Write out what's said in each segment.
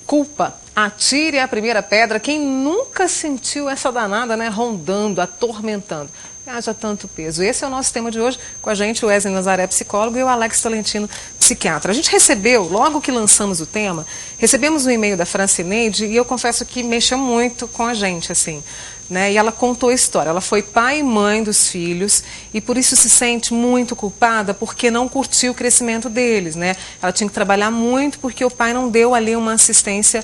culpa. Atire a primeira pedra. Quem nunca sentiu essa danada, né, rondando, atormentando? Haja tanto peso. Esse é o nosso tema de hoje. Com a gente, o Wesley Nazaré, psicólogo, e o Alex Tolentino, psiquiatra. A gente recebeu, logo que lançamos o tema, recebemos um e-mail da Francineide e eu confesso que mexeu muito com a gente, assim. Né? E ela contou a história. Ela foi pai e mãe dos filhos e por isso se sente muito culpada porque não curtiu o crescimento deles, né? Ela tinha que trabalhar muito porque o pai não deu ali uma assistência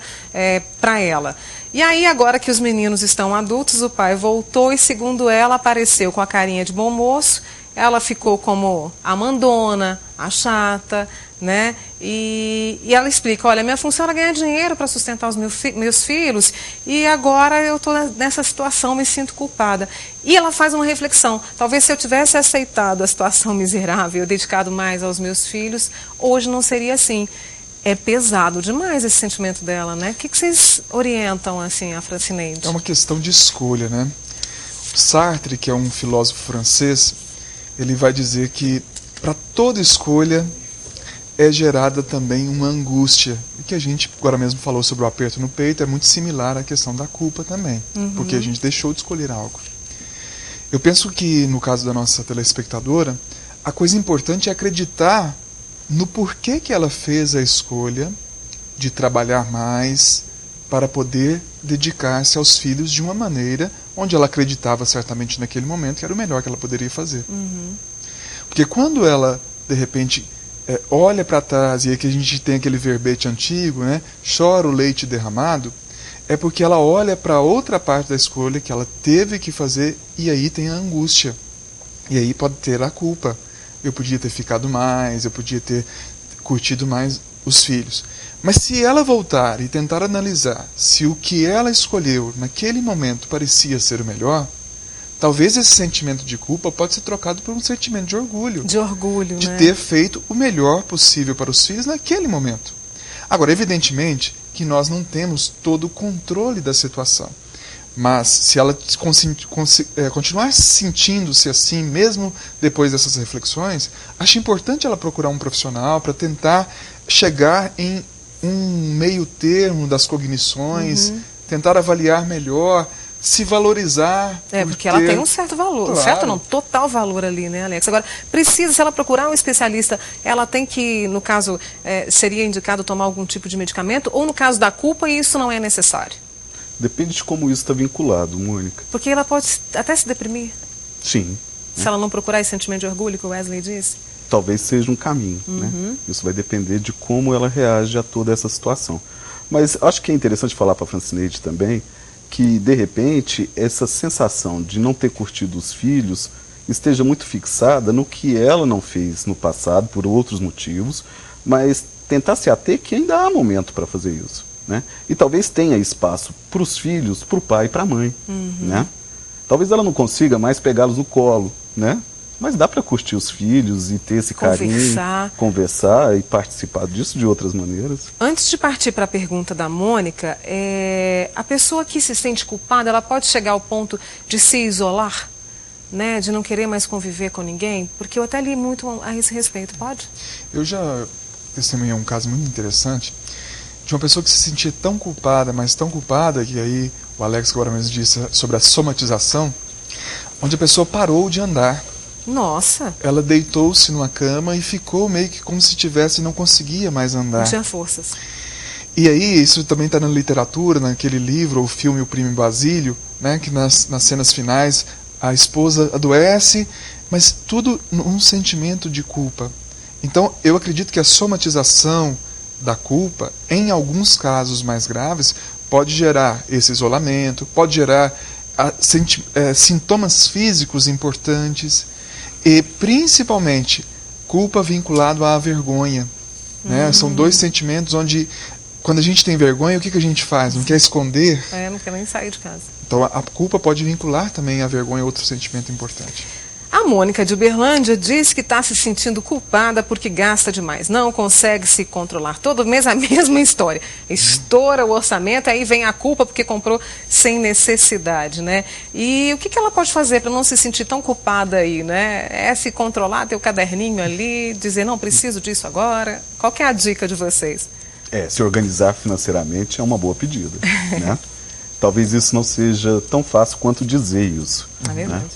para ela. E aí, agora que os meninos estão adultos, o pai voltou e, segundo ela, apareceu com a carinha de bom moço. Ela ficou como a mandona, a chata, né? E ela explica, olha, minha função era ganhar dinheiro para sustentar os meus filhos e agora eu estou nessa situação, me sinto culpada. E ela faz uma reflexão, talvez se eu tivesse aceitado a situação miserável, dedicado mais aos meus filhos, hoje não seria assim. É pesado demais esse sentimento dela, né? O que vocês orientam, assim, a Francineide? É uma questão de escolha, né? Sartre, que é um filósofo francês, ele vai dizer que para toda escolha é gerada também uma angústia. E que a gente agora mesmo falou sobre o aperto no peito, é muito similar à questão da culpa também, porque a gente deixou de escolher algo. Eu penso que, no caso da nossa telespectadora, a coisa importante é acreditar no porquê que ela fez a escolha de trabalhar mais para poder dedicar-se aos filhos de uma maneira onde ela acreditava certamente naquele momento que era o melhor que ela poderia fazer. Porque quando ela, de repente, olha para trás, e aí que a gente tem aquele verbete antigo, né, chora o leite derramado, é porque ela olha para outra parte da escolha que ela teve que fazer e aí tem a angústia. E aí pode ter a culpa. Eu podia ter ficado mais, eu podia ter curtido mais os filhos. Mas se ela voltar e tentar analisar se o que ela escolheu naquele momento parecia ser o melhor, talvez esse sentimento de culpa pode ser trocado por um sentimento de orgulho. De orgulho, de né? ter feito o melhor possível para os filhos naquele momento. Agora, evidentemente que nós não temos todo o controle da situação. Mas se ela continuar sentindo-se assim, mesmo depois dessas reflexões, acho importante ela procurar um profissional para tentar chegar em um meio termo das cognições, tentar avaliar melhor, se valorizar. Porque ela tem um certo valor, claro. Certo não, total valor ali, né, Alex? Agora, se ela procurar um especialista, ela tem que, no caso, seria indicado tomar algum tipo de medicamento, ou no caso da culpa, isso não é necessário? Depende de como isso está vinculado, Mônica. Porque ela pode até se deprimir. Sim. Se ela não procurar esse sentimento de orgulho que o Wesley disse. Talvez seja um caminho, né? Isso vai depender de como ela reage a toda essa situação. Mas acho que é interessante falar para a Francineide também que, de repente, essa sensação de não ter curtido os filhos esteja muito fixada no que ela não fez no passado, por outros motivos, mas tentar se ater que ainda há momento para fazer isso. Né? E talvez tenha espaço para os filhos, para o pai e para a mãe. Né? Talvez ela não consiga mais pegá-los no colo, né? Mas dá para curtir os filhos e ter esse carinho, conversar e participar disso de outras maneiras. Antes de partir para a pergunta da Mônica, a pessoa que se sente culpada, ela pode chegar ao ponto de se isolar, né? De não querer mais conviver com ninguém? Porque eu até li muito a esse respeito, pode? Eu já testemunhei um caso muito interessante de uma pessoa que se sentia tão culpada, mas tão culpada, que aí o Alex agora mesmo disse sobre a somatização, onde a pessoa parou de andar. Nossa! Ela deitou-se numa cama e ficou meio que como se tivesse, não conseguia mais andar. Não tinha forças. E aí, isso também está na literatura, naquele livro ou filme O Primo Basílio, né, que nas cenas finais a esposa adoece, mas tudo num sentimento de culpa. Então, eu acredito que a somatização da culpa, em alguns casos mais graves, pode gerar esse isolamento, pode gerar sintomas físicos importantes e, principalmente, culpa vinculado à vergonha. Né? São dois sentimentos onde, quando a gente tem vergonha, o que a gente faz? Não quer esconder? Não quer nem sair de casa. Então, a culpa pode vincular também à vergonha, outro sentimento importante. A Mônica de Uberlândia diz que está se sentindo culpada porque gasta demais, não consegue se controlar. Todo mês a mesma história. Estoura o orçamento, aí vem a culpa porque comprou sem necessidade, né? E o que ela pode fazer para não se sentir tão culpada aí, né? É se controlar, ter o caderninho ali, dizer, não, preciso disso agora. Qual que é a dica de vocês? Se organizar financeiramente é uma boa pedida, né? Talvez isso não seja tão fácil quanto dizer isso. É verdade. Né?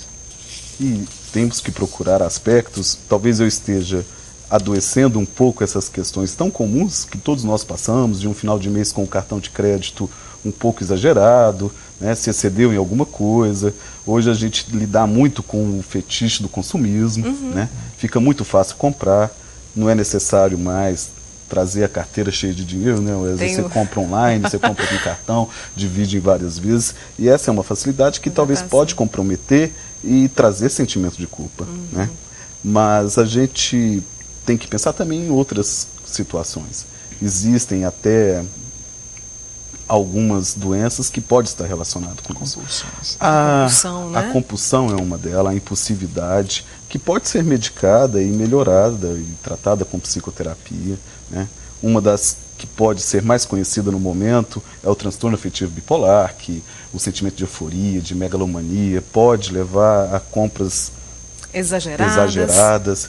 E temos que procurar aspectos, talvez eu esteja adoecendo um pouco essas questões tão comuns que todos nós passamos, de um final de mês com o cartão de crédito um pouco exagerado, né, se excedeu em alguma coisa. Hoje a gente lidar muito com o fetiche do consumismo, né, fica muito fácil comprar, não é necessário mais trazer a carteira cheia de dinheiro, né? Às vezes você compra online, você compra com cartão, divide em várias vezes, e essa é uma facilidade que talvez pode comprometer e trazer sentimento de culpa, né? Mas a gente tem que pensar também em outras situações. Existem até algumas doenças que podem estar relacionadas com isso. A compulsão é uma delas, a impulsividade, que pode ser medicada e melhorada e tratada com psicoterapia, né? Uma das que pode ser mais conhecida no momento é o transtorno afetivo bipolar, que o sentimento de euforia, de megalomania, pode levar a compras exageradas.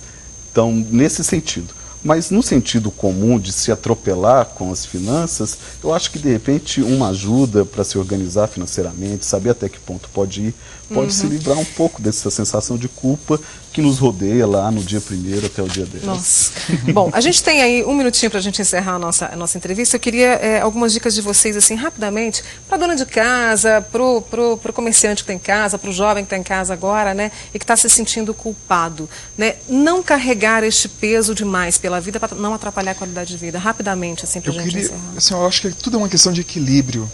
Então, nesse sentido. Mas no sentido comum de se atropelar com as finanças, eu acho que de repente uma ajuda para se organizar financeiramente, saber até que ponto pode ir, pode se livrar um pouco dessa sensação de culpa que nos rodeia lá no dia 1º até o dia 10. Nossa. Bom, a gente tem aí um minutinho para a gente encerrar a nossa entrevista. Eu queria algumas dicas de vocês, assim, rapidamente, para a dona de casa, para o comerciante que tem em casa, para o jovem que está em casa agora, né, e que está se sentindo culpado, né? Não carregar este peso demais pela vida para não atrapalhar a qualidade de vida. Rapidamente, assim, para a gente encerrar. Assim, eu acho que tudo é uma questão de equilíbrio.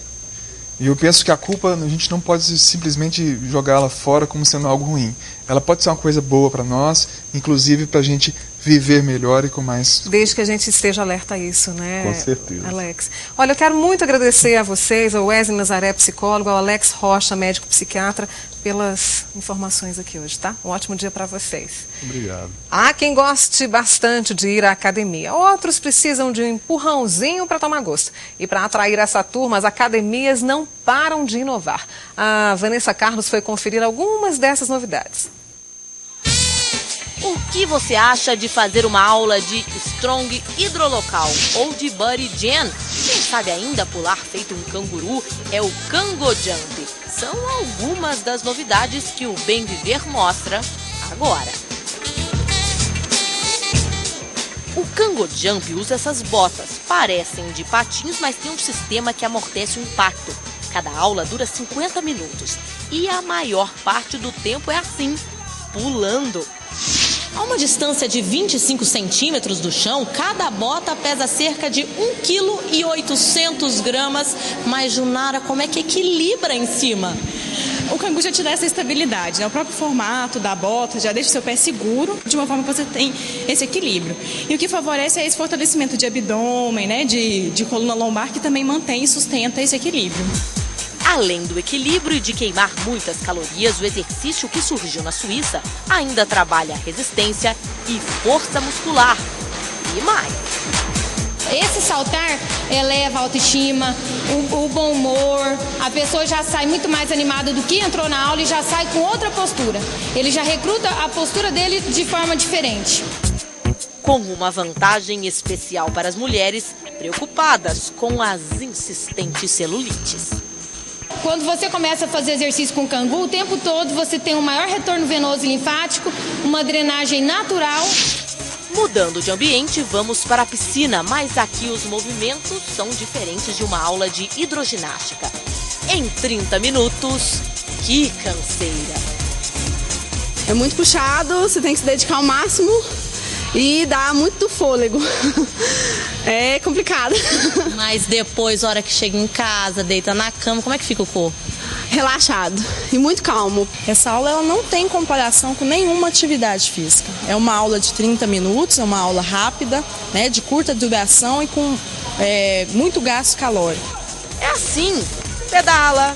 E eu penso que a culpa, a gente não pode simplesmente jogá-la fora como sendo algo ruim. Ela pode ser uma coisa boa para nós, inclusive para a gente viver melhor e com mais... Desde que a gente esteja alerta a isso, né? Com certeza. Alex. Olha, eu quero muito agradecer a vocês, ao Wesley Nazaré, psicólogo, ao Alex Rocha, médico psiquiatra, pelas informações aqui hoje, tá? Um ótimo dia para vocês. Obrigado. Há quem goste bastante de ir à academia. Outros precisam de um empurrãozinho para tomar gosto. E para atrair essa turma, as academias não param de inovar. A Vanessa Carlos foi conferir algumas dessas novidades. O que você acha de fazer uma aula de Strong hidrolocal ou de Body Jam? Quem sabe ainda pular feito um canguru é o Kango Jump. São algumas das novidades que o Bem Viver mostra agora. O Kango Jump usa essas botas. Parecem de patins, mas tem um sistema que amortece o impacto. Cada aula dura 50 minutos e a maior parte do tempo é assim, pulando. A uma distância de 25 centímetros do chão, cada bota pesa cerca de 1,8 kg. Mas, Junara, como é que equilibra em cima? O Kango já te dá essa estabilidade, né? O próprio formato da bota já deixa o seu pé seguro, de uma forma que você tem esse equilíbrio. E o que favorece é esse fortalecimento de abdômen, né? de coluna lombar, que também mantém e sustenta esse equilíbrio. Além do equilíbrio e de queimar muitas calorias, o exercício que surgiu na Suíça ainda trabalha resistência e força muscular. E mais. Esse saltar eleva a autoestima, o bom humor, a pessoa já sai muito mais animada do que entrou na aula e já sai com outra postura. Ele já recruta a postura dele de forma diferente. Com uma vantagem especial para as mulheres preocupadas com as insistentes celulites. Quando você começa a fazer exercício com o Kango, o tempo todo você tem um maior retorno venoso e linfático, uma drenagem natural. Mudando de ambiente, vamos para a piscina, mas aqui os movimentos são diferentes de uma aula de hidroginástica. Em 30 minutos, que canseira! É muito puxado, você tem que se dedicar ao máximo e dá muito fôlego. É complicado. Mas depois, a hora que chega em casa, deita na cama, como é que fica o corpo? Relaxado e muito calmo. Essa aula ela não tem comparação com nenhuma atividade física. É uma aula de 30 minutos, é uma aula rápida, né, de curta duração e com muito gasto calórico. É assim, pedala,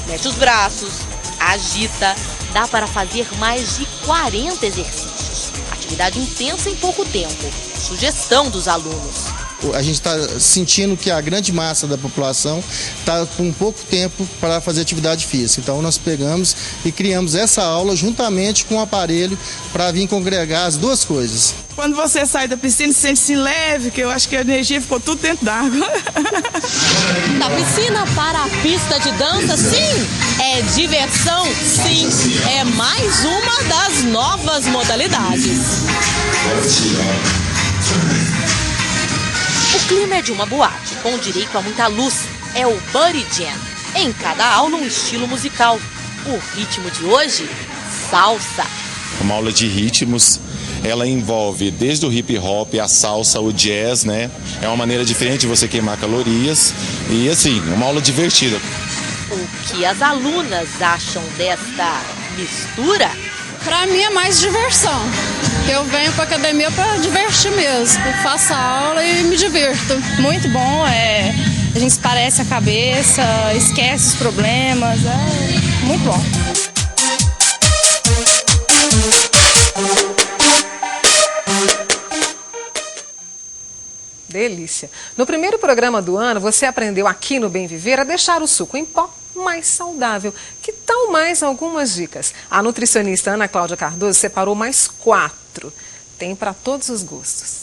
mexe os braços, agita, dá para fazer mais de 40 exercícios. Atividade intensa em pouco tempo. Sugestão dos alunos. a gente está sentindo que a grande massa da população está com pouco tempo para fazer atividade física. Então nós pegamos e criamos essa aula juntamente com o aparelho para vir congregar as duas coisas. Quando você sai da piscina, se sente assim leve, que eu acho que a energia ficou tudo dentro d'água. Da piscina para a pista de dança, sim, é diversão, sim, é mais uma das novas modalidades. O clima é de uma boate, com direito a muita luz, é o Buddy Jam. Em cada aula um estilo musical. O ritmo de hoje, salsa. Uma aula de ritmos. Ela envolve desde o hip hop, a salsa, o jazz, né? É uma maneira diferente de você queimar calorias e assim, uma aula divertida. O que as alunas acham desta mistura? Pra mim é mais diversão. Eu venho pra academia pra divertir mesmo. Eu faço a aula e me divirto. Muito bom, a gente esparece a cabeça, esquece os problemas, é muito bom. Delícia. No primeiro programa do ano, você aprendeu aqui no Bem Viver a deixar o suco em pó mais saudável. Que tal mais algumas dicas? A nutricionista Ana Cláudia Cardoso separou mais 4. Tem para todos os gostos.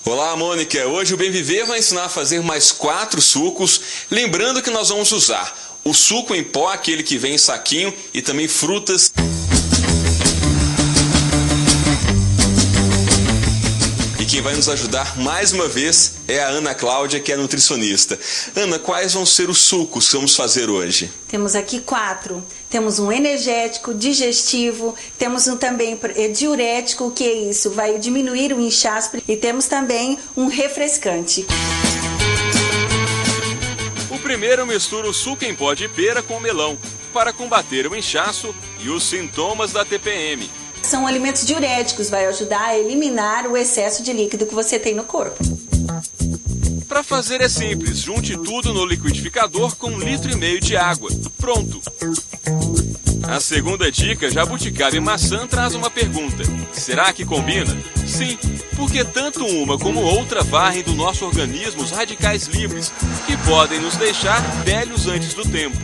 Olá, Mônica. Hoje o Bem Viver vai ensinar a fazer mais 4 sucos. Lembrando que nós vamos usar o suco em pó, aquele que vem em saquinho, e também frutas. Quem vai nos ajudar mais uma vez é a Ana Cláudia, que é nutricionista. Ana, quais vão ser os sucos que vamos fazer hoje? Temos aqui 4. Temos um energético, digestivo, temos um também diurético, que é isso, vai diminuir o inchaço, e temos também um refrescante. O primeiro mistura o suco em pó de pera com melão, para combater o inchaço e os sintomas da TPM. São alimentos diuréticos, vai ajudar a eliminar o excesso de líquido que você tem no corpo. Para fazer é simples, junte tudo no liquidificador com 1,5 litro de água. Pronto! A segunda dica, jabuticaba e maçã, traz uma pergunta. Será que combina? Sim, porque tanto uma como outra varrem do nosso organismo os radicais livres, que podem nos deixar velhos antes do tempo.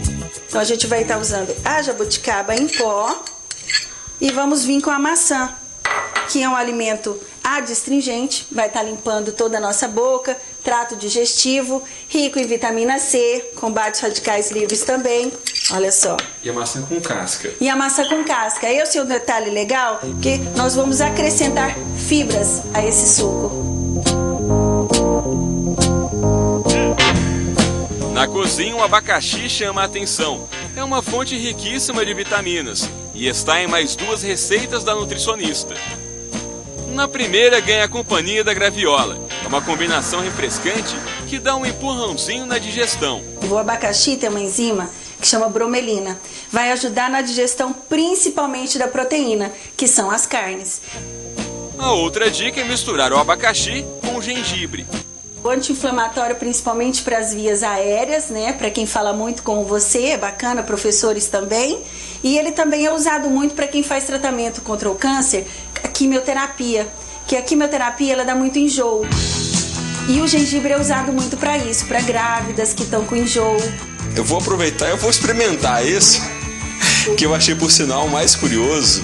Então a gente vai estar usando a jabuticaba em pó. E vamos vir com a maçã, que é um alimento adstringente, vai estar limpando toda a nossa boca, trato digestivo, rico em vitamina C, combate radicais livres também, olha só. E a maçã com casca. E a maçã com casca. Esse é um detalhe legal, que nós vamos acrescentar fibras a esse suco. Na cozinha, o abacaxi chama a atenção. É uma fonte riquíssima de vitaminas e está em mais 2 receitas da nutricionista. Na primeira, ganha a companhia da graviola. É uma combinação refrescante que dá um empurrãozinho na digestão. O abacaxi tem uma enzima que chama bromelina. Vai ajudar na digestão principalmente da proteína, que são as carnes. A outra dica é misturar o abacaxi com gengibre. O anti-inflamatório principalmente para as vias aéreas, né? Para quem fala muito com você, é bacana, professores também. E ele também é usado muito para quem faz tratamento contra o câncer, a quimioterapia. Que a quimioterapia ela dá muito enjoo. E o gengibre é usado muito para isso, para grávidas que estão com enjoo. Eu vou aproveitar e eu vou experimentar esse, que eu achei por sinal mais curioso.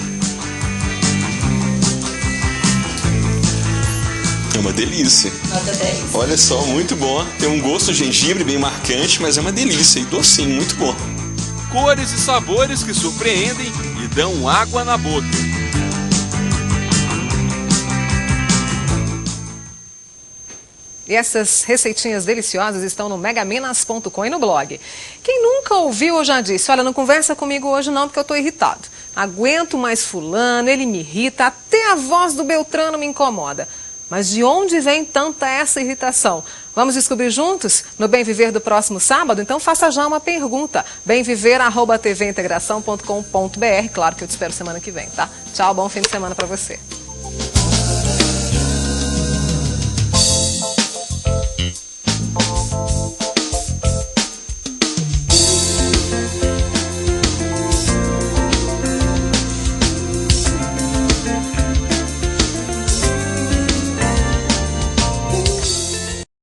É uma delícia. Nota 10. Olha só, muito bom. Tem um gosto de gengibre bem marcante, mas é uma delícia e docinho, muito bom. Cores e sabores que surpreendem e dão água na boca. E essas receitinhas deliciosas estão no megaminas.com e no blog. Quem nunca ouviu ou já disse, olha, não conversa comigo hoje não porque eu estou irritado. Aguento mais fulano, ele me irrita, até a voz do Beltrano me incomoda. Mas de onde vem tanta essa irritação? Vamos descobrir juntos no Bem Viver do próximo sábado? Então faça já uma pergunta. bemviver@tvintegração.com.br. Claro que eu te espero semana que vem, tá? Tchau, bom fim de semana para você.